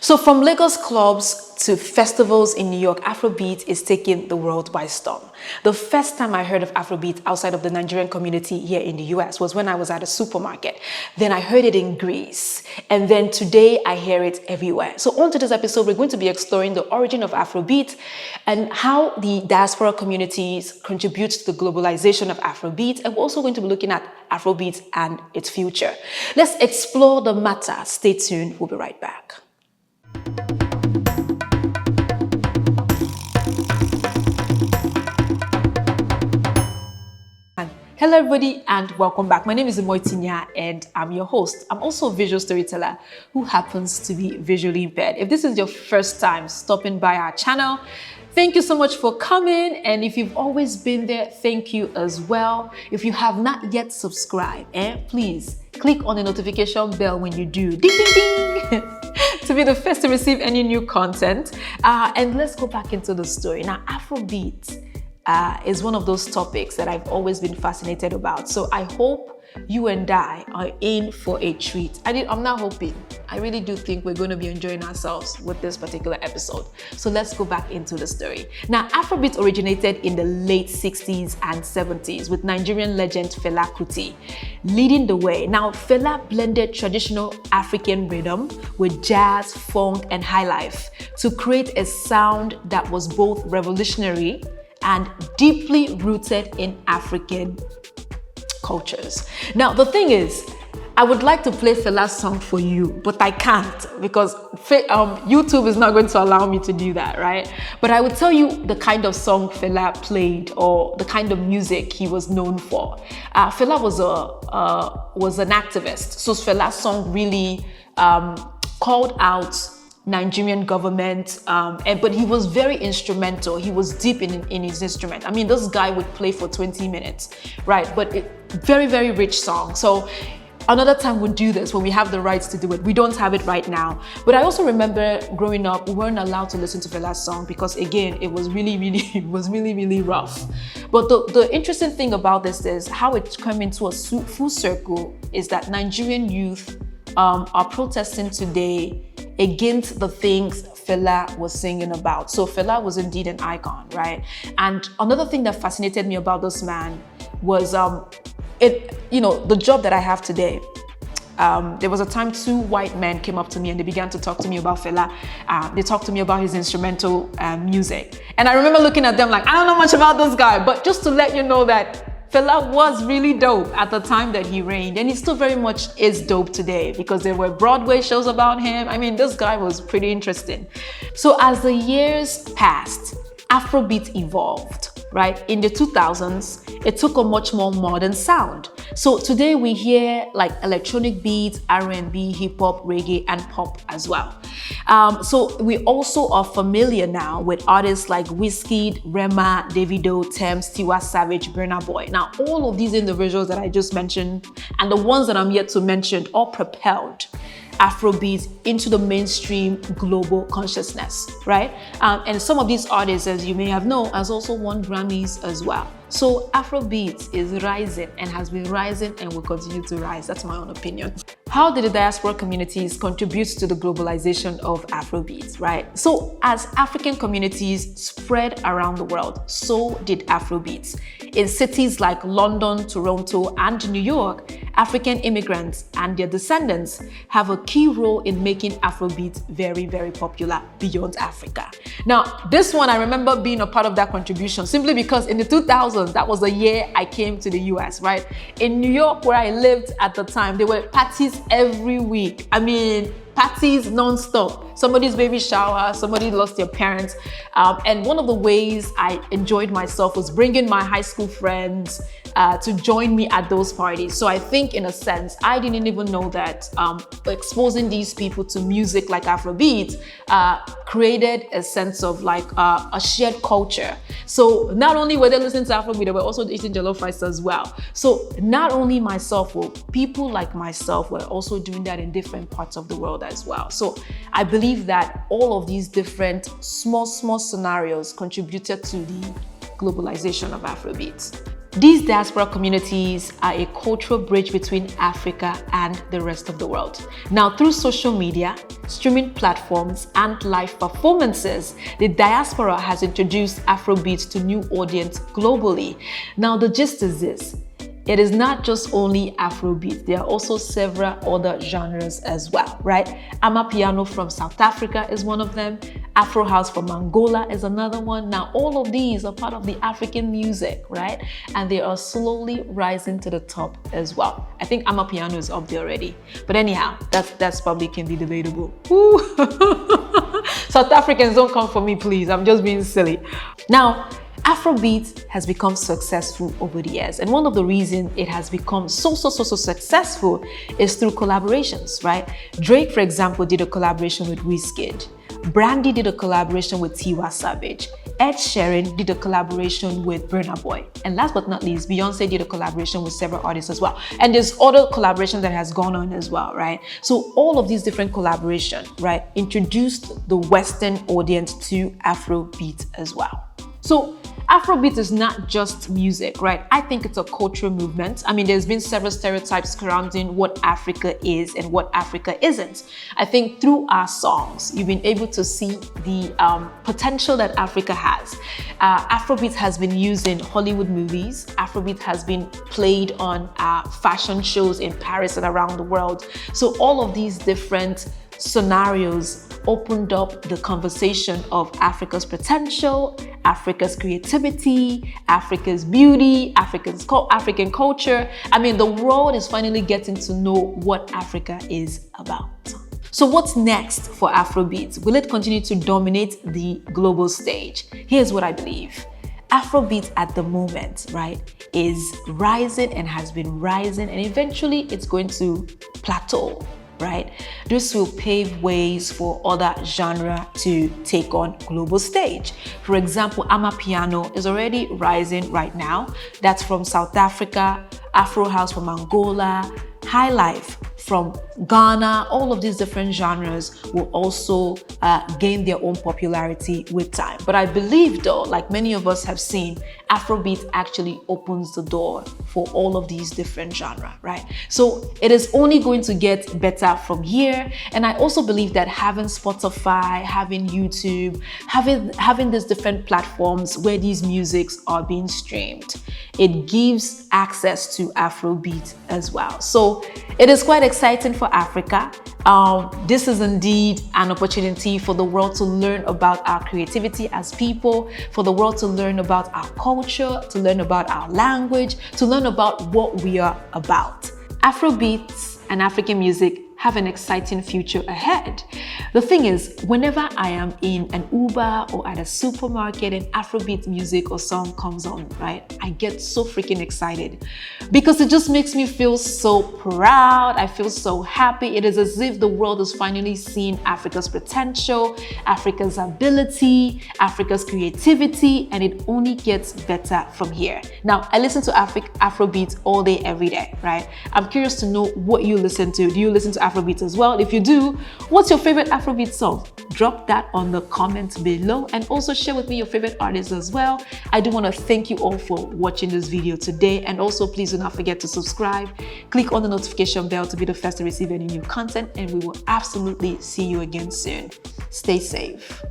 So from Lagos clubs to festivals in New York, Afrobeat is taking the world by storm. The first time I heard of Afrobeat outside of the Nigerian community here in the US was when I was at a supermarket. Then I heard it in Greece. And then today I hear it everywhere. So on today's episode, we're going to be exploring the origin of Afrobeat and how the diaspora communities contribute to the globalization of Afrobeat. And we're also going to be looking at Afrobeat and its future. Let's explore the matter. Stay tuned. We'll be right back. Hello everybody and welcome back. My name is Moitinia and I'm your host. I'm also a visual storyteller who happens to be visually impaired. If this is your first time stopping by our channel, thank you so much for coming, and if you've always been there, thank you as well. If you have not yet subscribed, please click on the notification bell when you do, ding ding ding, to be the first to receive any new content. And let's go back into the story. Now, Afrobeat is one of those topics that I've always been fascinated about. So I hope you and I are in for a treat. I'm not hoping. I really do think we're going to be enjoying ourselves with this particular episode. So let's go back into the story. Now, Afrobeat originated in the late 60s and 70s with Nigerian legend Fela Kuti leading the way. Now, Fela blended traditional African rhythm with jazz, funk, and highlife to create a sound that was both revolutionary and deeply rooted in African cultures. Now, the thing is, I would like to play Fela's song for you, but I can't because YouTube is not going to allow me to do that, right? But I would tell you the kind of song Fela played or the kind of music he was known for. Fela was an activist, so Fela's song really called out Nigerian government, but he was very instrumental. He was deep in his instrument. I mean, this guy would play for 20 minutes, right? But very, very rich song. So another time we'll do this when we have the rights to do it. We don't have it right now. But I also remember growing up, we weren't allowed to listen to Fela's song because, again, it was really rough. But the interesting thing about this is how it came into a full circle is that Nigerian youth are protesting today against the things Fela was singing about. So Fela was indeed an icon, right? And another thing that fascinated me about this man was, the job that I have today. There was a time two white men came up to me and they began to talk to me about Fela. They talked to me about his instrumental music. And I remember looking at them like, I don't know much about this guy, but just to let you know that Fela was really dope at the time that he reigned, and he still very much is dope today because there were Broadway shows about him. I mean, this guy was pretty interesting. So as the years passed, Afrobeat evolved, right? In the 2000s, it took a much more modern sound. So today we hear like electronic beats, R&B, hip hop, reggae, and pop as well. So we also are familiar now with artists like Wizkid, Rema, Davido, Tems, Tiwa Savage, Burna Boy. Now, all of these individuals that I just mentioned and the ones that I'm yet to mention all propelled Afrobeat into the mainstream global consciousness, right? And some of these artists, as you may have known, has also won Grammys as well. So Afrobeat is rising and has been rising and will continue to rise. That's my own opinion. How did the diaspora communities contribute to the globalization of Afrobeat, right? So as African communities spread around the world, so did Afrobeat. In cities like London, Toronto, and New York, African immigrants and their descendants have a key role in making Afrobeat very, very popular beyond Africa. Now, this one, I remember being a part of that contribution simply because in the 2000s, that was the year I came to the US, right? In New York, where I lived at the time, there were parties every week. I mean, parties non-stop. Somebody's baby shower, somebody lost their parents. And one of the ways I enjoyed myself was bringing my high school friends to join me at those parties. So I think in a sense, I didn't even know that exposing these people to music like Afrobeat created a sense of like a shared culture. So not only were they listening to Afrobeat, they were also eating jollof rice as well. So not only myself, but people like myself were also doing that in different parts of the world as well. So I believe that all of these different small scenarios contributed to the globalization of Afrobeat. These diaspora communities are a cultural bridge between Africa and the rest of the world. Now, through social media, streaming platforms, and live performances, the diaspora has introduced Afrobeats to new audience globally. Now, the gist is this. It is not just only Afrobeat. There are also several other genres as well, right? Amapiano from South Africa is one of them. Afro House from Angola is another one. Now, all of these are part of the African music, right? And they are slowly rising to the top as well. I think Amapiano is up there already. But anyhow, that's probably can be debatable. South Africans, don't come for me, please. I'm just being silly. Now, Afrobeat has become successful over the years, and one of the reasons it has become so successful is through collaborations, right? Drake, for example, did a collaboration with Wizkid. Brandy did a collaboration with Tiwa Savage. Ed Sheeran did a collaboration with Burna Boy. And last but not least, Beyonce did a collaboration with several artists as well. And there's other collaborations that has gone on as well, right? So all of these different collaborations, right, introduced the Western audience to Afrobeat as well. So Afrobeat is not just music, right? I think it's a cultural movement. I mean, there's been several stereotypes surrounding what Africa is and what Africa isn't. I think through our songs, you've been able to see the potential that Africa has. Afrobeat has been used in Hollywood movies. Afrobeat has been played on fashion shows in Paris and around the world. So all of these different scenarios opened up the conversation of Africa's potential, Africa's creativity, Africa's beauty, African culture. I mean, the world is finally getting to know what Africa is about. So what's next for Afrobeat? Will it continue to dominate the global stage? Here's what I believe. Afrobeat at the moment, right, is rising and has been rising, and eventually it's going to plateau. Right? This will pave ways for other genre to take on global stage. For example, Amapiano is already rising right now. That's from South Africa, Afro House from Angola, High Life from Ghana. All of these different genres will also gain their own popularity with time. But I believe though, like many of us have seen, Afrobeat actually opens the door for all of these different genres, right? So it is only going to get better from here. And I also believe that having Spotify, having YouTube, having these different platforms where these musics are being streamed, it gives access to Afrobeat as well. So it is quite exciting for Africa. This is indeed an opportunity for the world to learn about our creativity as people, for the world to learn about our culture, to learn about our language, to learn about what we are about. Afrobeats and African music have an exciting future ahead. The thing is, whenever I am in an Uber or at a supermarket and Afrobeat music or song comes on, right, I get so freaking excited because it just makes me feel so proud. I feel so happy. It is as if the world is finally seeing Africa's potential, Africa's ability, Africa's creativity, and it only gets better from here. Now, I listen to Afrobeat all day, every day, right? I'm curious to know what you listen to. Do you listen to Afrobeat as well? If you do, what's your favorite Afrobeat song? Drop that on the comments below and also share with me your favorite artists as well. I do want to thank you all for watching this video today, and also please do not forget to subscribe. Click on the notification bell to be the first to receive any new content, and we will absolutely see you again soon. Stay safe.